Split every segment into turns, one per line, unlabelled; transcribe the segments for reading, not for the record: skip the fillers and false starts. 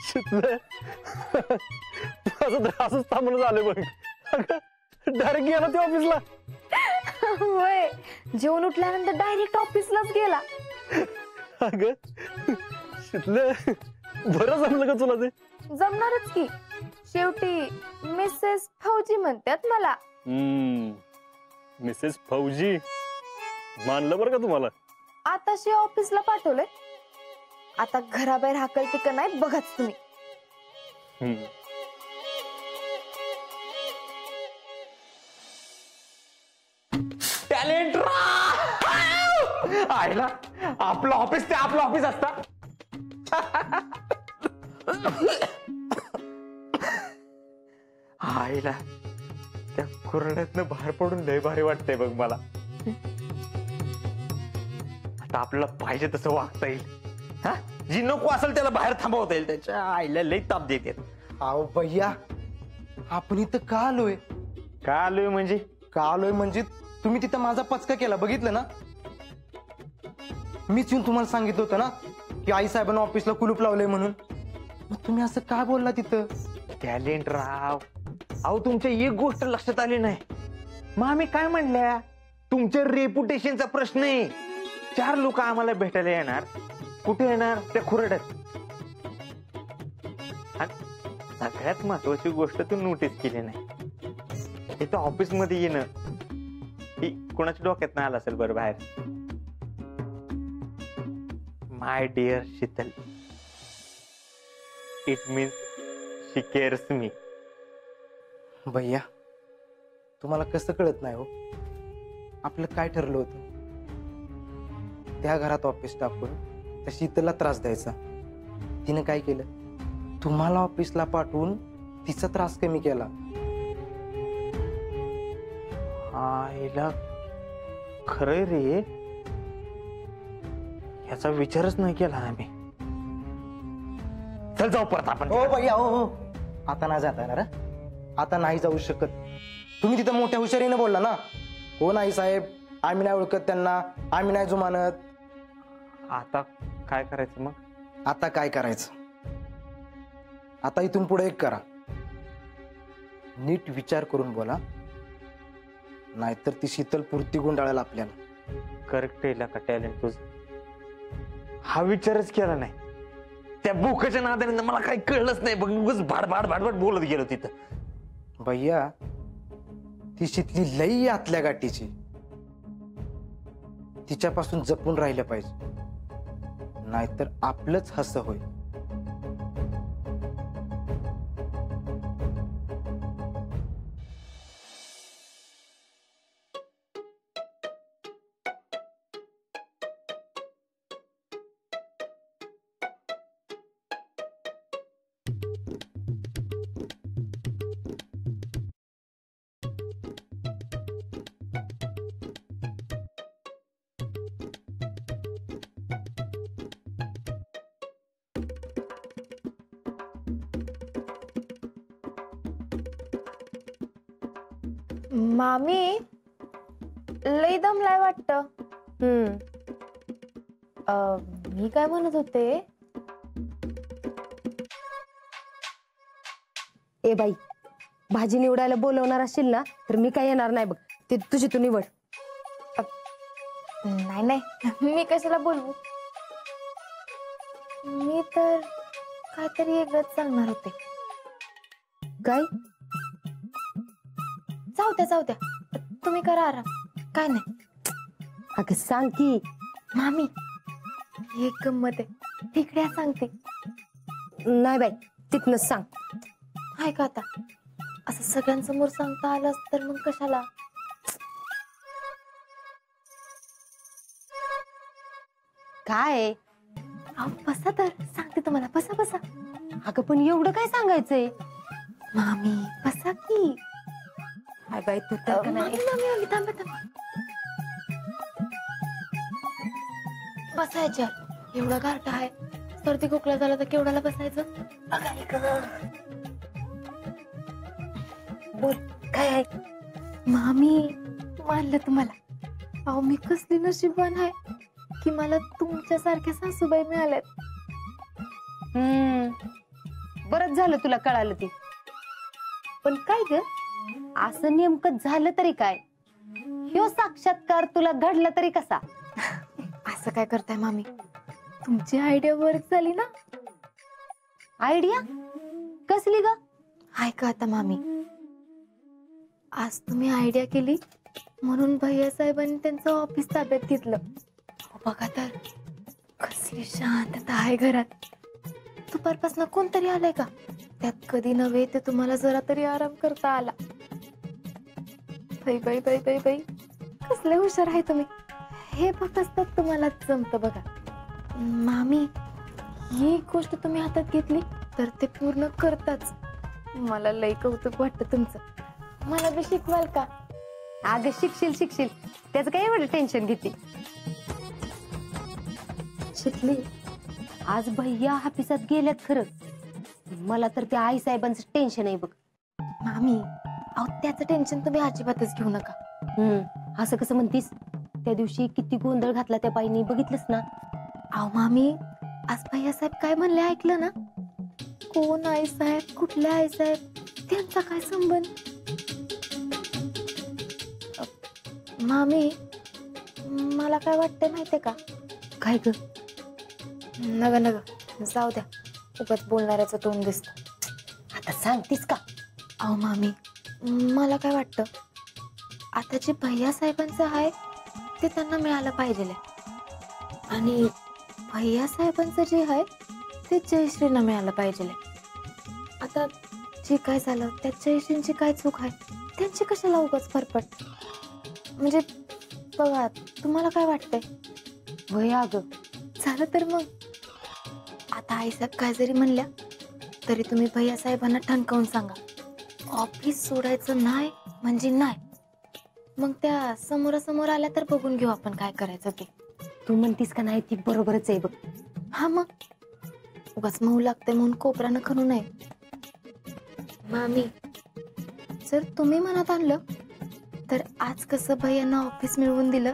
शितलं माझं असंच थांबणं झालं बघ. डायरेक्ट गेला ते ऑफिसला.
होय, जेवण उठल्यानंतर डायरेक्ट ऑफिसलाच गेला.
अगं शितलं बरं जमलं का तुला ते?
जमणारच की, शेवटी मिसेस फौजी म्हणतात मला.
मिसेस फौजी मानलं बरं का तुम्हाला.
आताशी ऑफिसला पाठवलंय, आता घराबाहेर हाकलते का नाही बघाच तुम्ही.
टॅलेंट आयला आपलं ऑफिस ते आपलं ऑफिस असता. आईला त्या कुरड्यातनं बाहेर पडून लय भारी वाटतंय बघ मला. आता आपल्याला पाहिजे तसं वागता येईल. हा, जी नको असेल त्याला बाहेर थांबवता येईल. त्याच्या आईला लय ताप देते.
अहो भैया, आपण इथं का आलोय?
का आलोय म्हणजे?
का आलोय म्हणजे तुम्ही तिथं माझा पचका केला बघितलं ना. मीच येऊन तुम्हाला सांगितलं होतं ना की आई साहेबांना ऑफिसला कुलूप लावलंय म्हणून. मग तुम्ही असं का बोलला तिथं?
टॅलेंट राव, अहो तुमच्या एक गोष्ट लक्षात आली नाही. मग आम्ही काय म्हणल्या, तुमच्या रेप्युटेशनचा प्रश्न आहे. 4 लोक आम्हाला भेटायला येणार, कुठे येणार? त्या खुरड्यात. सगळ्यात महत्वाची गोष्ट तू नोटीस केली नाही, इथं ऑफिस मध्ये येणं ही कोणाच्या डोक्यात नाही आलं असेल बरं बाहेर. My dear Sheetal, it means she cares me.
भैया, तुम्हाला कसं कळत नाही हो? आपलं काय ठरलं होतं? त्या घरात ऑफिस टाकून त्या शीतलला त्रास द्यायचा. तिनं काय केलं? तुम्हाला ऑफिसला पाठवून तिचा त्रास कमी केला.
आईला खरंय रे, याचा विचारच नाही केला आम्ही. चल जाऊ परत आपण.
हो भैया, हो हो, आता नाही जाता येणार. आता नाही जाऊ शकत. तुम्ही तिथं मोठ्या हुशारीने बोलला ना, हो नाही साहेब, आम्ही नाही ओळखत त्यांना, आम्ही नाही जुमानत.
आता काय करायचं मग?
आता काय करायचं? आता इथून पुढे एक करा, नीट विचार करून बोला, नाहीतर ती शीतल पुरती गुंडाळेल आपल्याला.
करेक्ट आहे का टॅलेंट तुझं? हा विचारच केला नाही. त्या बोकाच्या नादाने मला काही कळलंच नाही बघ. उगाच भाड भाड भाडभाड बोलत गेलो तिथं.
भैया, ती शीतली लई आतल्या गाठीची, तिच्यापासून जपून राहिलं पाहिजे, नाहीतर आपलंच हसं होईल.
मामी, लई दमलाय वाटतं. मी काय म्हणत होते,
ए बाई, भाजी निवडायला बोलवणार असेल ना तर मी काय येणार नाही बघ. ते तुझी तू निवड.
नाही नाही, मी कशाला बोलवू? मी तर काहीतरी वेगळंच सांगणार होते.
काय?
जाऊ द्या, तुम्ही करा आराम. काय नाही.
अगं सांग की.
मामी, एक गंमत आहे, तिकडे सांगते.
नाही बाई, तिथनच सांग.
हाय का आता असं सगळ्यांसमोर सांगता आलं तर मग कशाला?
काय?
बसा तर सांगते तुम्हाला. बसा बसा.
अगं पण एवढं काय सांगायचंय?
मामी बसा की.
हाय बाई, तू तर
मामी थांबा. बसायच्या एवढा गारठा आहे, सर्दी खोकला झाला तर केवढ्याला बसायचं?
बोल, काय आहे?
मामी, मानलं तुम्हाला. अहो मी कसली नशीबवान आहे की मला तुमच्यासारख्या सासूबाई मिळाल्यात.
बरंच झालं तुला कळालं ते. पण काय ग, असं नेमकं झालं तरी काय? ह्यो साक्षात्कार तुला घडला तरी कसा?
असं काय करताय मामी, तुमची आयडिया वर्क झाली ना.
आयडिया कसली ग?
ऐका आता मामी, आज तुम्ही आयडिया केली म्हणून भैया साहेबांनी त्यांचं ऑफिस ताब्यात घेतलं. बघा तर कसली शांतता आहे घरात. दुपारपासून कोणतरी आलंय का? त्यात कधी नव्हे ते तुम्हाला जरा तरी आराम करता आला. बाई बाई बाई बाई बाई, कसले हुशार आहे तुम्ही. हे फक्त तुम्हाला जमतं बघा. मामी, ही गोष्ट तुम्ही हातात घेतली तर ते पूर्ण करताच. मला लई कौतुक वाटतं तुमचं. मला बी शिकवाल का?
अगं शिकशील शिकशील, त्याचं काय एवढं टेन्शन घेते. शिकली. आज भैया ऑफिसात गेल्यात खरं. मला तर त्या आई साहेबांचं टेन्शन आहे बघ.
मामी, अहो त्याचं टेन्शन तुम्ही अजिबातच घेऊ नका.
असं कसं म्हणतीस? त्या दिवशी किती गोंधळ घातला त्या बाईनी, बघितलंस ना?
अहो मामी, आज भैया साहेब काय म्हणले ऐकलं ना? कोण आई साहेब, कुठल्या आई साहेब, त्यांचा काय संबंध? मामी, मला काय वाटतंय माहितीये का?
काय ग?
नग नग जाऊ द्या, उगाच बोलणाऱ्याचं तोंड दिसत.
आता सांगतीस का?
अहो मामी, मला काय वाटतं, आता जे भैया साहेबांचं आहे ते त्यांना मिळालं पाहिजे. आणि भैया साहेबांचं जे आहे ते जयश्रीला मिळालं पाहिजे. आता जे काय झालं त्यात जयश्रींची काय चूक आहे? त्यांची कशाला उगाच फरफट? म्हणजे बघा, तुम्हाला काय वाटतंय?
वय अगं,
झालं तर मग आता आईसाहेब काय जरी म्हणल्या तरी तुम्ही भैया साहेबांना ठणकावून सांगा, ऑफिस सोडायचं नाही म्हणजे नाही. मग त्या समोरासमोर आल्या तर बघून घेऊ आपण काय करायचं ते.
तू म्हणतीस का नाही ती बरोबरच आहे बघ.
हा मग उगाच मऊ लागते म्हणून कोपरानं खणू नये. मामी, जर तुम्ही मनात आणलं तर आज कसं भैयांना ऑफिस मिळवून दिलं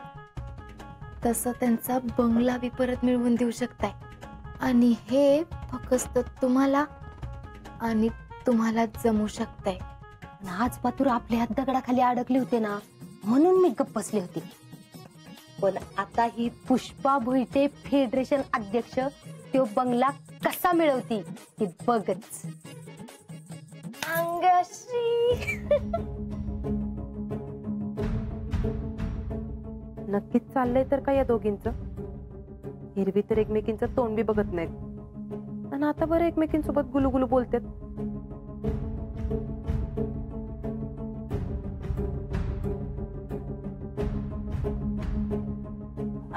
तसं त्यांचा बंगला बी परत मिळवून देऊ शकताय. आणि हे फक्त तुम्हाला आणि तुम्हाला जमू शकताय.
आज पातूर आपल्या हात दगडाखाली अडकले होते ना, म्हणून मी गप्प बसले होते. पण आता ही पुष्पा भुईटे फेडरेशन अध्यक्ष तो बंगला कसा मिळवती ते बघच.
अंगाश्री
नक्कीच चाललंय तर का या दोघींचं? हिरवी तर एकमेकींचं तोंड बी बघत नाहीत आणि आता बरं एकमेकींसोबत गुलुगुलू बोलतात.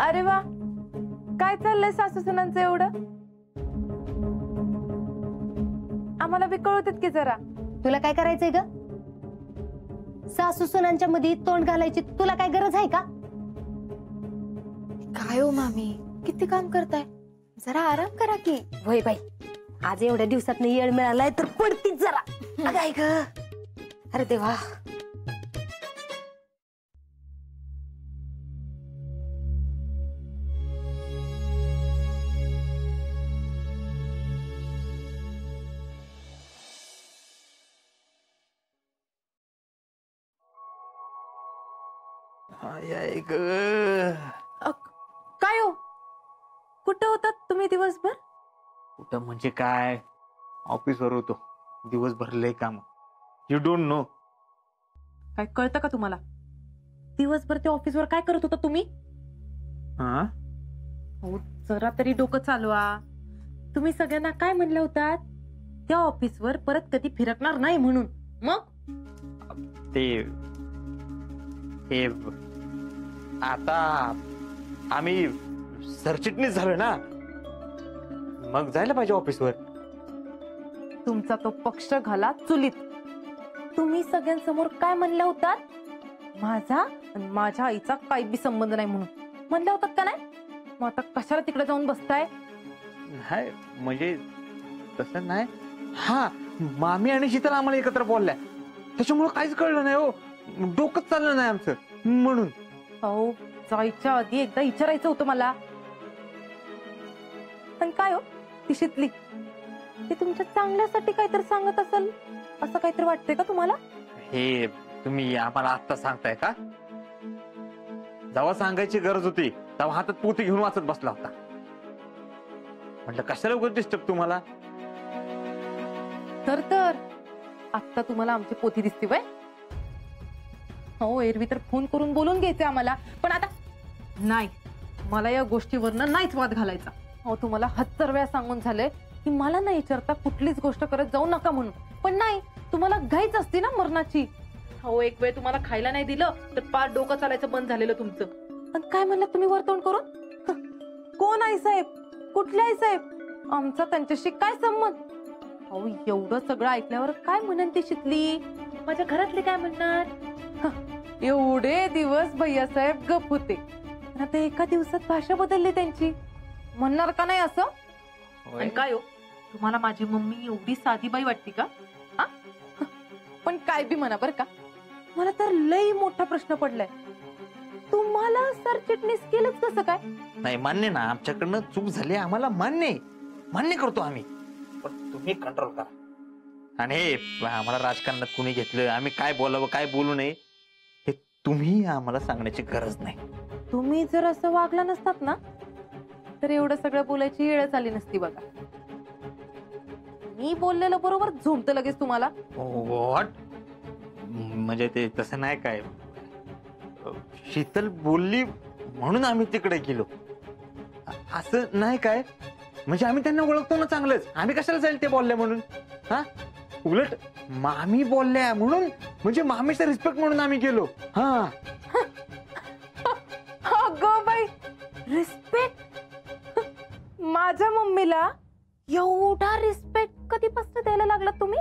अरे वा, काय चाललंय सासू सुनांचं एवढं? आम्हाला बी कळवतात की जरा.
तुला काय करायचंय ग? सासू सुनांच्या मध्ये तोंड घालायची तुला काय गरज आहे का?
काय हो मामी, किती काम करताय, जरा आराम करा की.
वय बाई, आज एवढ्या दिवसात येळ मिळालाय तर पडतीच जरा. काय ग? अरे देवा.
काय हो, कुठं होतात तुम्ही दिवसभर?
कुठं म्हणजे काय, ऑफिसवर होतो दिवसभर, लय काम. You don't know.
काय कळतं का तुम्हाला? दिवसभर ते ऑफिसवर काय करत होता तुम्ही?
हा,
हो, जरा तरी डोकं चालवा. तुम्ही सगळ्यांना काय म्हणलं होतात? त्या ऑफिसवर परत कधी फिरकणार नाही म्हणून. मग
ते आता आम्ही सरचिटणीस झालोय ना, मग जायला पाहिजे ऑफिसवर.
तुमचा तो पक्ष घाला चुलीत. तुम्ही सगळ्यांसमोर काय म्हणलं होतात? माझा आणि माझ्या आईचा काही बी संबंध नाही म्हणून म्हणलं होतात का नाही? मग आता कशाला तिकडे जाऊन बसताय?
नाही म्हणजे तसं नाही. हा, मामी आणि शीतल आम्हाला एकत्र बोलल्या, त्याच्यामुळे काहीच कळलं नाही हो, डोकंच चाललं नाही आमचं म्हणून.
हो, जायच्या आधी एकदा विचारायचं होतं मला. पण काय हो ती शितली ती तुमच्या चांगल्यासाठी काहीतरी सांगत असेल असं काहीतरी वाटतंय का तुम्हाला?
हे तुम्ही आम्हाला आत्ता सांगताय का? जेव्हा सांगायची गरज होती तेव्हा हातात पोती घेऊन वाचत बसला होता. म्हटलं कशाला उगाच डिस्टर्ब तुम्हाला.
तर आता तुम्हाला आमची पोथी दिसते वय? हो एरवी तर फोन करून बोलून घ्यायचे आम्हाला, पण आता नाही. मला या गोष्टीवरनं नाहीच वाद घालायचा. हो तुम्हाला 1000 वेळा सांगून झालंय की मला नाही विचारता कुठलीच गोष्ट करत जाऊ नका म्हणून, पण नाही तुम्हाला घाईच असते ना मरणाची. हो एक वेळ तुम्हाला खायला नाही दिलं तर पार डोकं चालायचं बंद झालेलं तुमचं. पण काय म्हणलं तुम्ही वर्तवण करून? कोण आई साहेब? कुठल्या आई साहेब? आमचा त्यांच्याशी काय संबंध? अहो एवढं सगळं ऐकल्यावर काय म्हणन ती शितली? माझ्या घरातले काय म्हणणार? एवढे दिवस भैयासाहेब गप होते, आता एका दिवसात भाषा बदलली त्यांची. म्हणणार का नाही असं? आणि काय हो तुम्हाला माझी मम्मी एवढी साधी बाई वाटते का? पण काय बी म्हणा बर का, मला तर लई मोठा प्रश्न पडलाय. तुम्हाला सरचिटणीस केलंच कसं काय?
नाही मान्य ना, आमच्याकडनं चूक झाली आम्हाला मान्य करतो आम्ही, पण तुम्ही कंट्रोल करा. आणि हे आम्हाला राजकारणात कुणी घेतलं, आम्ही काय बोलावं काय बोलू नये हे तुम्ही आम्हाला सांगण्याची गरज नाही.
तुम्ही जर असं वागला नसतात ना तर एवढं सगळं बोलायची वेळच आली नसती बघा. मी बोललेलं बरोबर झोमतं लगेच तुम्हाला.
व्हॉट? म्हणजे ते तसं नाही काय, शीतल बोलली म्हणून आम्ही तिकडे गेलो असं नाही काय. म्हणजे आम्ही त्यांना ओळखतो ना चांगलंच, आम्ही कशाला जाईल ते बोलल्या म्हणून? हा उलट मामी बोलल्या म्हणून, म्हणजे मामीचा रिस्पेक्ट म्हणून आम्ही गेलो. हा
अगं बाई रिस्पेक्ट? माझ्या मम्मीला एवढा रिस्पेक्ट कधीपासून द्यायला लागला तुम्ही?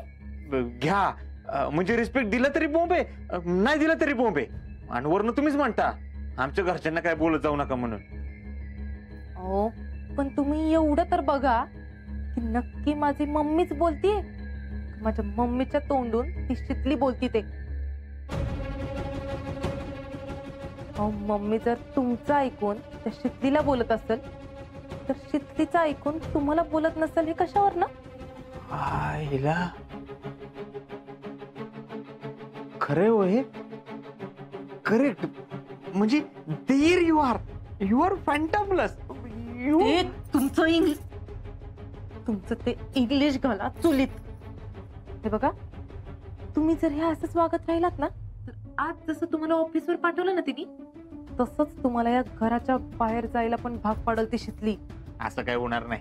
घ्या, म्हणजे रिस्पेक्ट दिला तरी बोंबे, नाही दिला तरी बोंबे, आणि वरनं तुम्हीच म्हणता आमच्या घरच्यांना काय बोलत जाऊ नका म्हणून.
हो पण तुम्ही एवढं तर बघा की नक्की माझी मम्मीच बोलतीये, माझ्या मम्मीच्या तोंडून ती शितली बोलती ते. मम्मी जर तुमचं ऐकून त्या शितलीला बोलत असेल तर शितलीचं ऐकून तुम्हाला बोलत नसेल, हे कशावर ना?
आईला खरे हो हे, करेक्ट. म्हणजे देर यू आर फॅन्टाबलस.
ते तुमचं इंग्लिश, तुमचं ते इंग्लिश घाला चुलीत. हे बघा तुम्ही जर हे असंच वागत राहिलात ना तर आज जसं तुम्हाला ऑफिसवर पाठवलं ना तिने, तसंच तुम्हाला या घराच्या बाहेर जायला पण भाग पाडल ती शितली.
असं काय होणार नाही.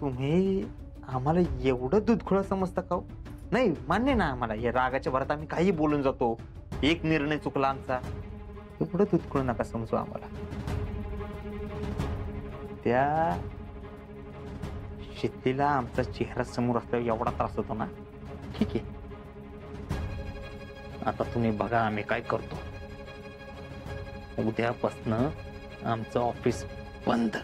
तुम्ही आम्हाला एवढं दूधखोळा समजता का? नाही मान्य ना, आम्हाला या रागाच्या भरात आम्ही काही बोलून जातो, एक निर्णय चुकला आमचा, एवढं दूधखोळ नका समजू आम्हाला. त्या शितलीला आमचा चेहरा समोर असल्यावर एवढा त्रास होतो ना. ठीक आहे, आता तुम्ही बघा आम्ही काय करतो. उद्यापासनं आमचं ऑफिस बंद.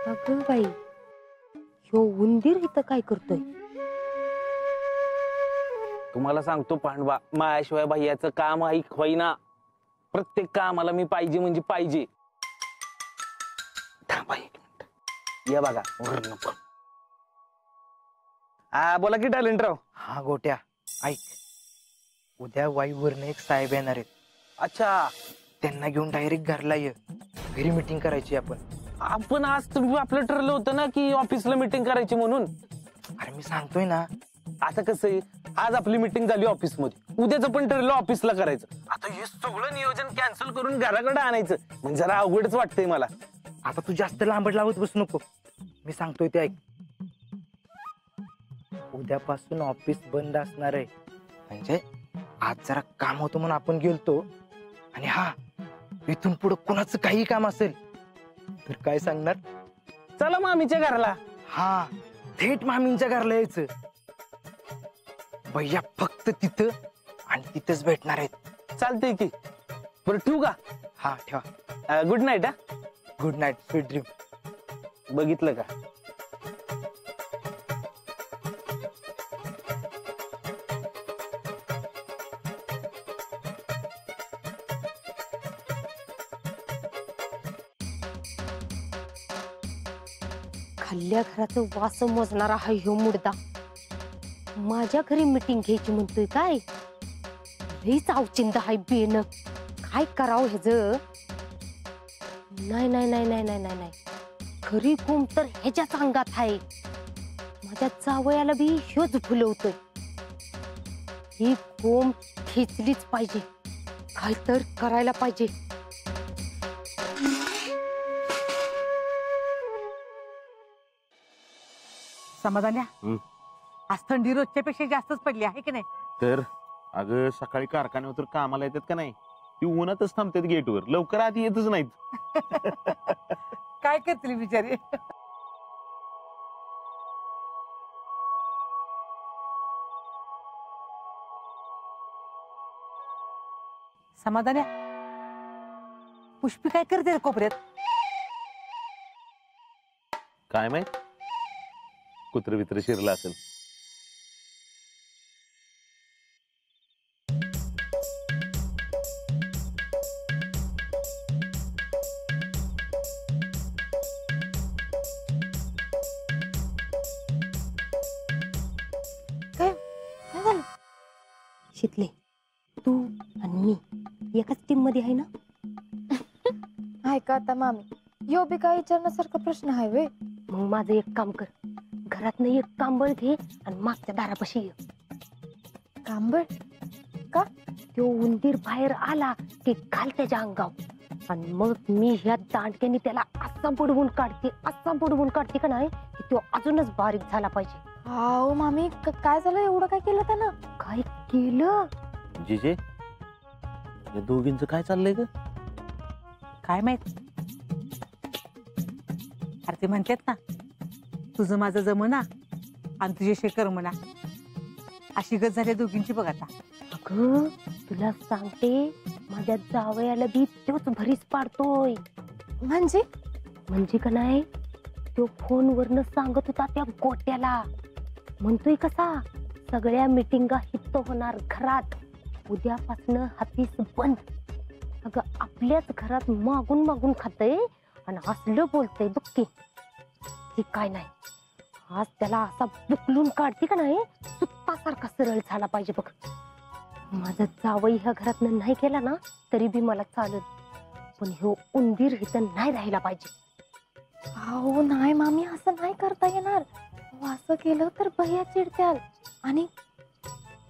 अगं बाई ह्यो उंदीर इथं काय करतोय?
तुम्हाला सांगतो पांडवा, माझ्याशिवाय भैयाचं काम ऐक होईना. प्रत्येक कामाला मी पाहिजे म्हणजे पाहिजे. थांबा 1 मिनिट, या बघा वर नको. बोला की टॅलेंटराव.
हा गोट्या ऐक, उद्या वाईवरनं एक साहेब येणार आहेत.
अच्छा,
त्यांना घेऊन डायरेक्ट घरला ये, घरी मीटिंग करायची आपण.
आपण आज तुम्ही आपलं ठरलं होतं ना की ऑफिसला मीटिंग करायची म्हणून.
अरे मी सांगतोय ना.
आता कसं आहे, आज आपली मीटिंग झाली ऑफिस मध्ये, उद्याचं पण ठरलं ऑफिसला करायचं. आता हे सगळं नियोजन कॅन्सल करून घराकडे आणायचं म्हणजे जरा अवघडच वाटतंय मला.
आता तू जास्त लांबड लावत बसू नको, मी सांगतोय ते ऐक. उद्यापासून ऑफिस बंद असणार आहे, म्हणजे आज जरा काम होतं म्हणून आपण गेलतो. आणि हा इथून पुढे कोणाचं काही काम असेल तर काय सांगणार?
चला मामीच्या घराला.
हा थेट मामींच्या घरला यायचं. भैया फक्त तिथं आणि तिथंच भेटणार आहेत.
चालतंय की. बरं ठेवू का?
हा ठेवा.
Good night. हा
गुड नाईट, स्वीट ड्रीम.
बघितलं का,
खाल्ल्या घराचं वास मोजणारा हा ह्यो मुडदा माझ्या घरी मीटिंग घ्यायची म्हणतोय काय? लईच अवचिंद हाय बेन. काय करावं ह्याच? नाही नाही नाही नाही नाही नाही नाही, खरी कोंब तर ह्याच्याच अंगात आहे. माझ्या जावयाला बी ह्योच फुलवतोय. ही कोंब खेचलीच पाहिजे, काय तर करायला पाहिजे.
समाधान्या,
हं.
आज थंडी रोजच्या पेक्षा जास्तच पडली आहे की नाही?
तर अगं सकाळी कारखान्यावर तर कामाला येतात का नाही, ती उन्हातच थांबतात गेटवर, लवकर आत येतच नाहीत.
काय करतील बिचारी. समाधान्या, पुष्पी काय करते रे कोपऱ्यात?
काय माहित, कुत्र बित्र शिरलं असेल.
काय झालं?
शितले, तू आणि मी एकाच टीम मध्ये आहे ना?
ऐका आता मामी, यो बी काय विचारण्यासारखा प्रश्न आहे वे.
मग माझं एक काम कर, घरातनं एक कांबळ घे आणि मागच्या दारापाशी ये.
कांबळ?
तो उंदीर बाहेर आला की घाल त्याच्या अंगावर, आणि मग मी ह्या दांडक्याने त्याला असा बुडवून काढते का नाही की तो अजूनच बारीक झाला पाहिजे.
हाव मामी, काय झालं? एवढं काय केलं त्यानं?
काय केलं?
जिजे, या दोघींचं काय चाललंय ग?
काय माहित. अरे ते म्हणतात ना, तुझं माझं जमना आणि तुझे शेकर म्हणा, अशी गत झाली दोघींची बघ आता.
अगं तुला सांगते, माझ्या जावयाला बी तोच भरीस पाडतोय. म्हणजे का नाही, तो फोनवरनं सांगत होता त्या गोट्याला. म्हणतोय कसा, सगळ्या मिटिंगा हित होणार घरात, उद्यापासनं ऑफिस बंद. अगं आपल्याच घरात मागून मागून खातय आणि असलं बोलतय बघ की. हे काय नाही, आज त्याला असा बुकलून काढते का नाही, सुत्तासारखा सरळ झाला पाहिजे बघ. माझा जावई ह्या घरात नाही केला ना तरी बी मला चालत, पण ह्यो उंदीर इथं नाही राहिला पाहिजे.
अहो नाही मामी, असं नाही करता येणार. असं केलं तर भैया चिडत्याल आणि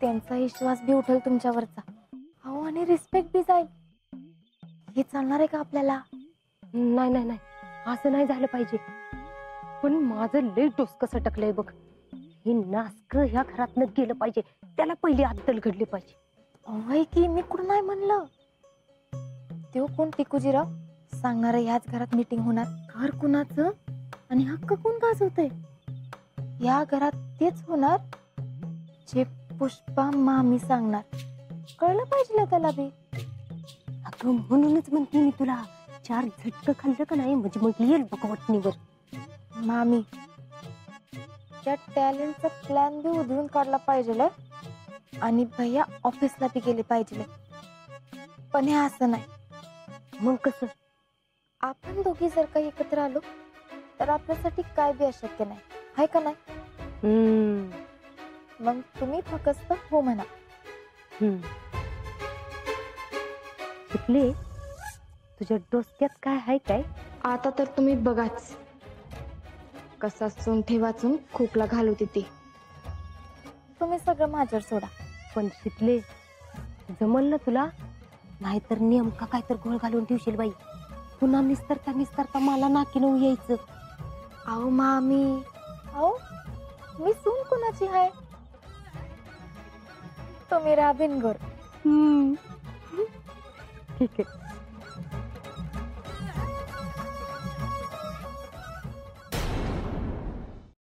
त्यांचा विश्वास बी उठेल तुमच्यावरचा. अहो आणि रिस्पेक्ट बी जाईल. हे चालणार आहे का आपल्याला?
नाही नाही नाही, असं नाही झालं पाहिजे. पण माझं लय डोसकं सटकलंय बघ. हे नासक ह्या घरातनं गेलं पाहिजे, त्याला पहिली अद्दल घडली पाहिजे.
अहो की मी कुठं नाही म्हणलं. तो कोण टिकूजीराव सांगणार ह्याच घरात मीटिंग होणार? घर कुणाचं आणि हक्क कोण गाजवतंय? या घरात तेच होणार जे पुष्पा मामी सांगणार. कळलं पाहिजे त्याला बी.
अगं म्हणूनच म्हणते मी तुला, 4 झटकं खाल्लं का नाही म्हणजे मग येईल बघ वटणीवर.
मामी, त्या टॅलेंटचा प्लॅन बी उधळून काढला पाहिजे आणि भैया ऑफिसला बी गेले पाहिजे. पण हे असं नाही.
मग कसं?
आपण दोघी जर काही एकत्र आलो तर आपल्यासाठी काय बी अशक्य नाही, आहे का नाही? मग तुम्ही फक्त हो म्हणा.
शिकले, तुझ्या डोसक्यात काय आहे काय?
आता तर तुम्ही बघाच कसा सोंठे वाचून खोकला घालवते ते. तुम्ही सगळं माझ्यावर सोडा.
पण शिकले, जमल ना तुला? नाहीतर नेमका काय तर गोळ घालून ठेवशील बाई. पुन्हा निस्तरता मला नाकीनऊ यायचं.
अहो मामी, अहो मी सून कोणाची आहे? तुम्ही राबिनगोर.
ठीक आहे.